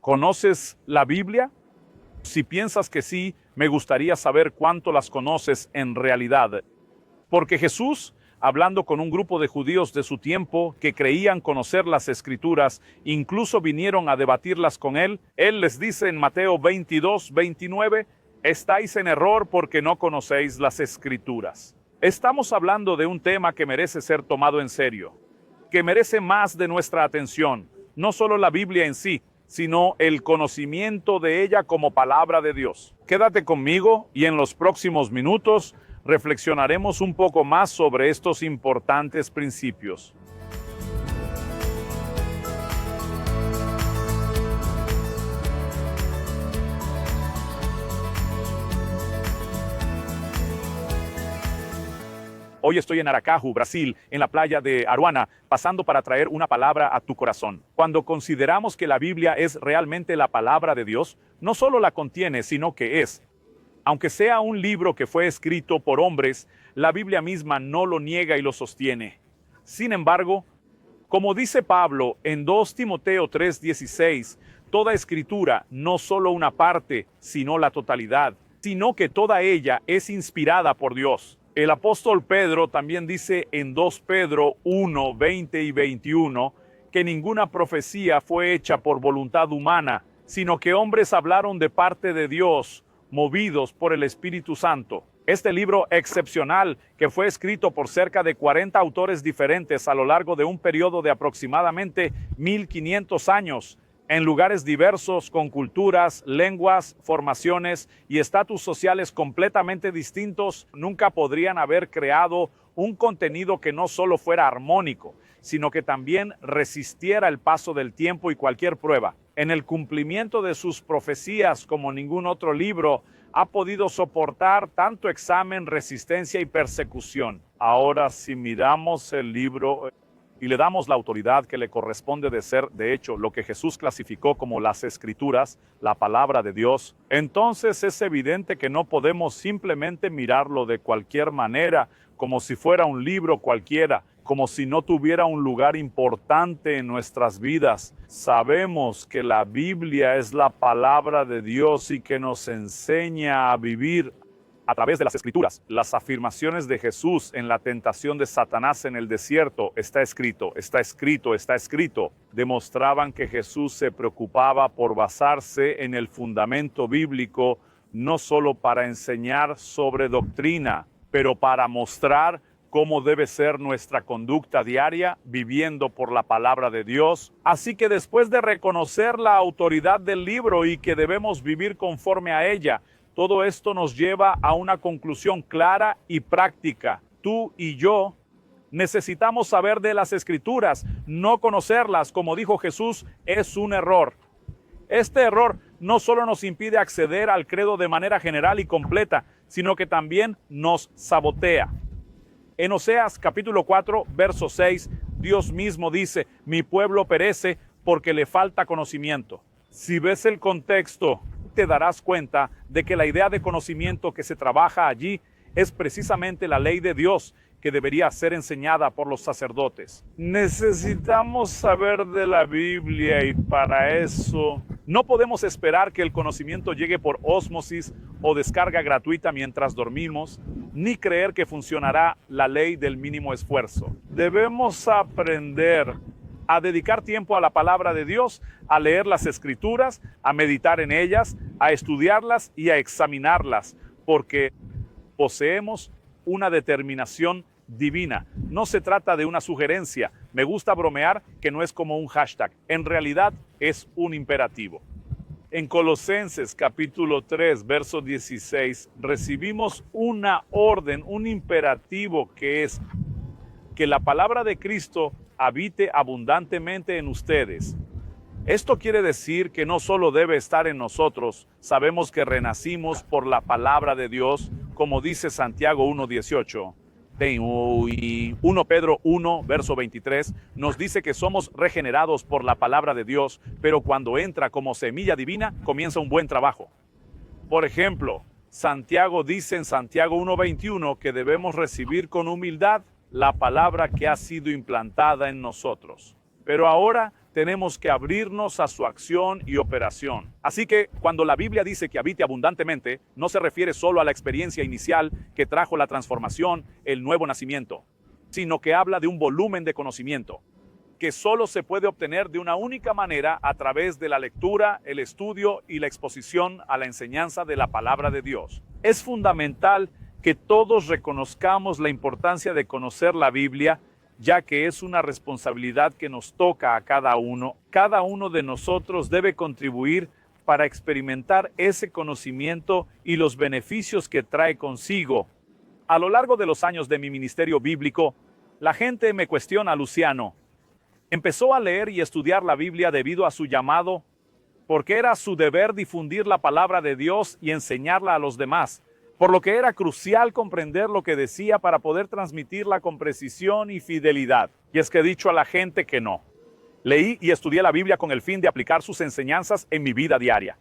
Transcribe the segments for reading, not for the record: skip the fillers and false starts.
¿Conoces la Biblia? Si piensas que sí, me gustaría saber cuánto las conoces en realidad. Porque Jesús, hablando con un grupo de judíos de su tiempo que creían conocer las Escrituras, incluso vinieron a debatirlas con él. Él les dice en Mateo 22:29, estáis en error porque no conocéis las Escrituras. Estamos hablando de un tema que merece ser tomado en serio, que merece más de nuestra atención, no solo la Biblia en sí, sino el conocimiento de ella como palabra de Dios. Quédate conmigo y en los próximos minutos reflexionaremos un poco más sobre estos importantes principios. Hoy estoy en Aracaju, Brasil, en la playa de Aruana, pasando para traer una palabra a tu corazón. Cuando consideramos que la Biblia es realmente la palabra de Dios, no solo la contiene, sino que es. Aunque sea un libro que fue escrito por hombres, la Biblia misma no lo niega y lo sostiene. Sin embargo, como dice Pablo en 2 Timoteo 3:16, toda escritura, no solo una parte, sino la totalidad, sino que toda ella es inspirada por Dios. El apóstol Pedro también dice en 2 Pedro 1:20 y 21 que ninguna profecía fue hecha por voluntad humana, sino que hombres hablaron de parte de Dios, movidos por el Espíritu Santo. Este libro excepcional, que fue escrito por cerca de 40 autores diferentes a lo largo de un periodo de aproximadamente 1500 años, en lugares diversos, con culturas, lenguas, formaciones y estatus sociales completamente distintos, nunca podrían haber creado un contenido que no solo fuera armónico, sino que también resistiera el paso del tiempo y cualquier prueba. En el cumplimiento de sus profecías, como ningún otro libro, ha podido soportar tanto examen, resistencia y persecución. Ahora, si miramos el libro y le damos la autoridad que le corresponde de ser, de hecho, lo que Jesús clasificó como las Escrituras, la palabra de Dios, entonces es evidente que no podemos simplemente mirarlo de cualquier manera, como si fuera un libro cualquiera, como si no tuviera un lugar importante en nuestras vidas. Sabemos que la Biblia es la palabra de Dios y que nos enseña a vivir a través de las Escrituras. Las afirmaciones de Jesús en la tentación de Satanás en el desierto, está escrito, está escrito, está escrito, demostraban que Jesús se preocupaba por basarse en el fundamento bíblico, no solo para enseñar sobre doctrina, pero para mostrar cómo debe ser nuestra conducta diaria, viviendo por la palabra de Dios. Así que después de reconocer la autoridad del libro y que debemos vivir conforme a ella, todo esto nos lleva a una conclusión clara y práctica. Tú y yo necesitamos saber de las Escrituras. No conocerlas, como dijo Jesús, es un error. Este error no solo nos impide acceder al credo de manera general y completa, sino que también nos sabotea. En Oseas capítulo 4, verso 6, Dios mismo dice, mi pueblo perece porque le falta conocimiento. Si ves el contexto, te darás cuenta de que la idea de conocimiento que se trabaja allí es precisamente la ley de Dios que debería ser enseñada por los sacerdotes. Necesitamos saber de la Biblia y para eso no podemos esperar que el conocimiento llegue por ósmosis o descarga gratuita mientras dormimos, ni creer que funcionará la ley del mínimo esfuerzo. Debemos aprender a dedicar tiempo a la palabra de Dios, a leer las Escrituras, a meditar en ellas, a estudiarlas y a examinarlas, porque poseemos una determinación divina. No se trata de una sugerencia. Me gusta bromear que no es como un hashtag. En realidad es un imperativo. En Colosenses capítulo 3, verso 16, recibimos una orden, un imperativo que es que la palabra de Cristo habite abundantemente en ustedes. Esto quiere decir que no solo debe estar en nosotros, sabemos que renacimos por la palabra de Dios, como dice Santiago 1:18. Y 1 Pedro 1, verso 23, nos dice que somos regenerados por la palabra de Dios, pero cuando entra como semilla divina, comienza un buen trabajo. Por ejemplo, Santiago dice en Santiago 1:21 que debemos recibir con humildad la palabra que ha sido implantada en nosotros. Pero ahora tenemos que abrirnos a su acción y operación. Así que cuando la Biblia dice que habite abundantemente, no se refiere solo a la experiencia inicial que trajo la transformación, el nuevo nacimiento, sino que habla de un volumen de conocimiento que solo se puede obtener de una única manera a través de la lectura, el estudio y la exposición a la enseñanza de la palabra de Dios. Es fundamental que todos reconozcamos la importancia de conocer la Biblia, ya que es una responsabilidad que nos toca a cada uno. Cada uno de nosotros debe contribuir para experimentar ese conocimiento y los beneficios que trae consigo. A lo largo de los años de mi ministerio bíblico, la gente me cuestiona, Luciano, empezó a leer y estudiar la Biblia debido a su llamado, porque era su deber difundir la palabra de Dios y enseñarla a los demás, por lo que era crucial comprender lo que decía para poder transmitirla con precisión y fidelidad. Y es que he dicho a la gente que no. Leí y estudié la Biblia con el fin de aplicar sus enseñanzas en mi vida diaria.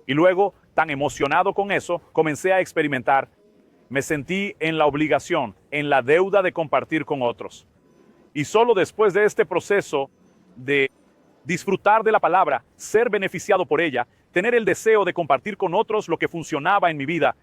Y luego, tan emocionado con eso, comencé a experimentar. Me sentí en la obligación, en la deuda de compartir con otros. Y solo después de este proceso de disfrutar de la palabra, ser beneficiado por ella, tener el deseo de compartir con otros lo que funcionaba en mi vida,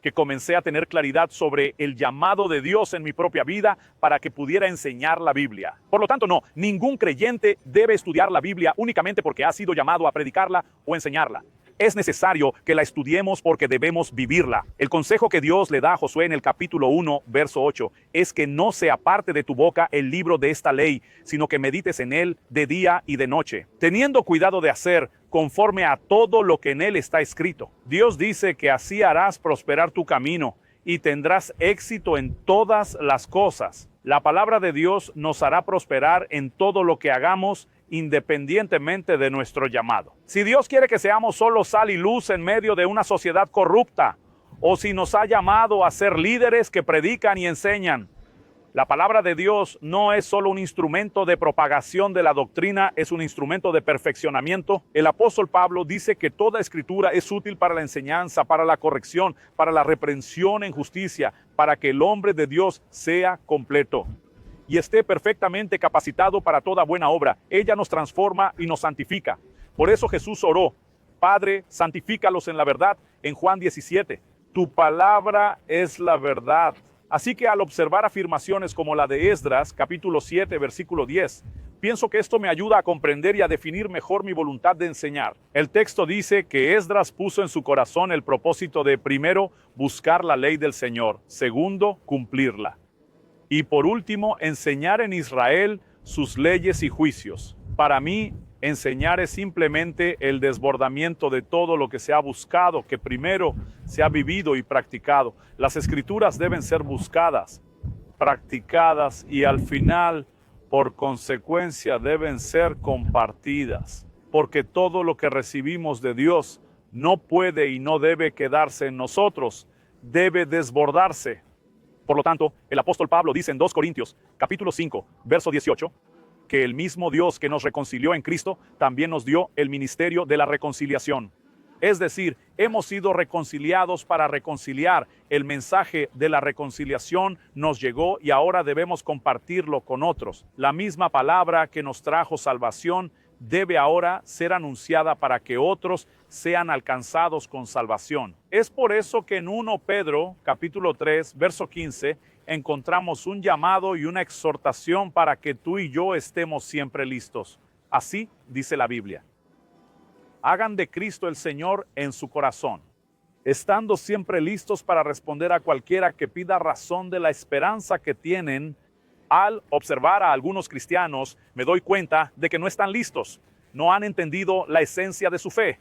que comencé a tener claridad sobre el llamado de Dios en mi propia vida para que pudiera enseñar la Biblia. Por lo tanto, no, ningún creyente debe estudiar la Biblia únicamente porque ha sido llamado a predicarla o enseñarla. Es necesario que la estudiemos porque debemos vivirla. El consejo que Dios le da a Josué en el capítulo 1, verso 8, es que no se aparte de tu boca el libro de esta ley, sino que medites en él de día y de noche, teniendo cuidado de hacer conforme a todo lo que en él está escrito. Dios dice que así harás prosperar tu camino y tendrás éxito en todas las cosas. La palabra de Dios nos hará prosperar en todo lo que hagamos, independientemente de nuestro llamado. Si Dios quiere que seamos solo sal y luz en medio de una sociedad corrupta, o si nos ha llamado a ser líderes que predican y enseñan, la palabra de Dios no es solo un instrumento de propagación de la doctrina, es un instrumento de perfeccionamiento. El apóstol Pablo dice que toda escritura es útil para la enseñanza, para la corrección, para la reprensión en justicia, para que el hombre de Dios sea completo y esté perfectamente capacitado para toda buena obra. Ella nos transforma y nos santifica. Por eso Jesús oró: Padre, santifícalos en la verdad, en Juan 17. Tu palabra es la verdad. Así que al observar afirmaciones como la de Esdras, capítulo 7, versículo 10, pienso que esto me ayuda a comprender y a definir mejor mi voluntad de enseñar. El texto dice que Esdras puso en su corazón el propósito de, primero, buscar la ley del Señor, segundo, cumplirla, y por último, enseñar en Israel sus leyes y juicios. Para mí, enseñar es simplemente el desbordamiento de todo lo que se ha buscado, que primero se ha vivido y practicado. Las escrituras deben ser buscadas, practicadas y al final, por consecuencia, deben ser compartidas. Porque todo lo que recibimos de Dios no puede y no debe quedarse en nosotros, debe desbordarse. Por lo tanto, el apóstol Pablo dice en 2 Corintios, capítulo 5, verso 18, que el mismo Dios que nos reconcilió en Cristo también nos dio el ministerio de la reconciliación. Es decir, hemos sido reconciliados para reconciliar. El mensaje de la reconciliación nos llegó y ahora debemos compartirlo con otros. La misma palabra que nos trajo salvación debe ahora ser anunciada para que otros sean alcanzados con salvación. Es por eso que en 1 Pedro, capítulo 3, verso 15, encontramos un llamado y una exhortación para que tú y yo estemos siempre listos. Así dice la Biblia: hagan de Cristo el Señor en su corazón, estando siempre listos para responder a cualquiera que pida razón de la esperanza que tienen. Al observar a algunos cristianos, me doy cuenta de que no están listos, no han entendido la esencia de su fe.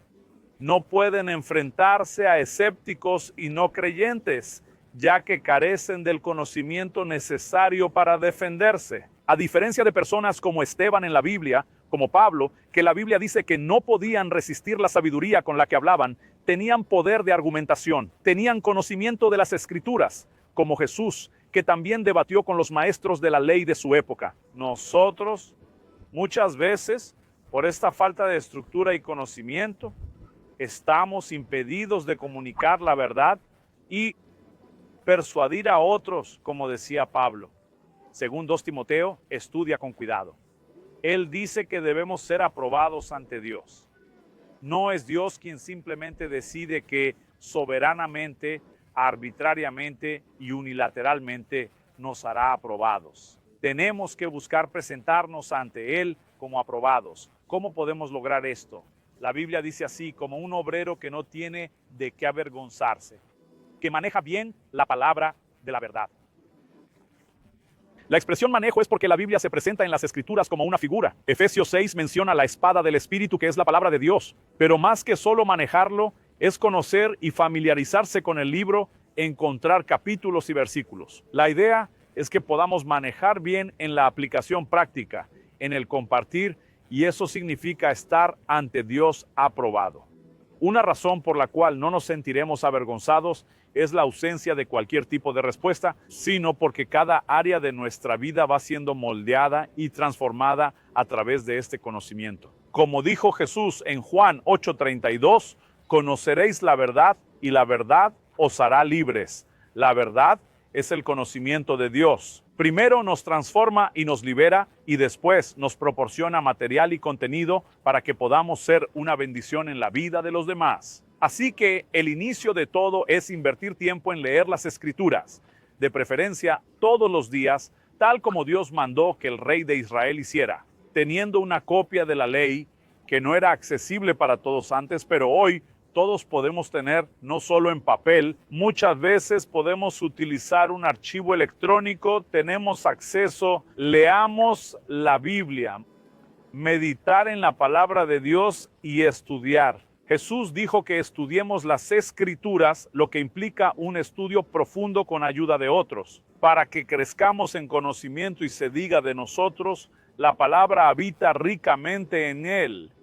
No pueden enfrentarse a escépticos y no creyentes, ya que carecen del conocimiento necesario para defenderse. A diferencia de personas como Esteban en la Biblia, como Pablo, que la Biblia dice que no podían resistir la sabiduría con la que hablaban, tenían poder de argumentación, tenían conocimiento de las Escrituras, como Jesús, que también debatió con los maestros de la ley de su época. Nosotros, muchas veces, por esta falta de estructura y conocimiento, estamos impedidos de comunicar la verdad y persuadir a otros, como decía Pablo. Según 2 Timoteo, estudia con cuidado. Él dice que debemos ser aprobados ante Dios. No es Dios quien simplemente decide que soberanamente, arbitrariamente y unilateralmente nos hará aprobados. Tenemos que buscar presentarnos ante Él como aprobados. ¿Cómo podemos lograr esto? La Biblia dice así: como un obrero que no tiene de qué avergonzarse, que maneja bien la palabra de la verdad. La expresión manejo es porque la Biblia se presenta en las Escrituras como una figura. Efesios 6 menciona la espada del Espíritu, que es la palabra de Dios. Pero más que solo manejarlo, es conocer y familiarizarse con el libro, encontrar capítulos y versículos. La idea es que podamos manejar bien en la aplicación práctica, en el compartir, y eso significa estar ante Dios aprobado. Una razón por la cual no nos sentiremos avergonzados es la ausencia de cualquier tipo de respuesta, sino porque cada área de nuestra vida va siendo moldeada y transformada a través de este conocimiento. Como dijo Jesús en Juan 8:32, conoceréis la verdad y la verdad os hará libres. La verdad es el conocimiento de Dios. Primero nos transforma y nos libera, y después nos proporciona material y contenido para que podamos ser una bendición en la vida de los demás. Así que el inicio de todo es invertir tiempo en leer las Escrituras, de preferencia todos los días, tal como Dios mandó que el rey de Israel hiciera, teniendo una copia de la ley que no era accesible para todos antes, pero hoy todos podemos tener, no solo en papel. Muchas veces podemos utilizar un archivo electrónico, tenemos acceso. Leamos la Biblia, meditar en la palabra de Dios y estudiar. Jesús dijo que estudiemos las Escrituras, lo que implica un estudio profundo con ayuda de otros, para que crezcamos en conocimiento y se diga de nosotros: la palabra habita ricamente en él.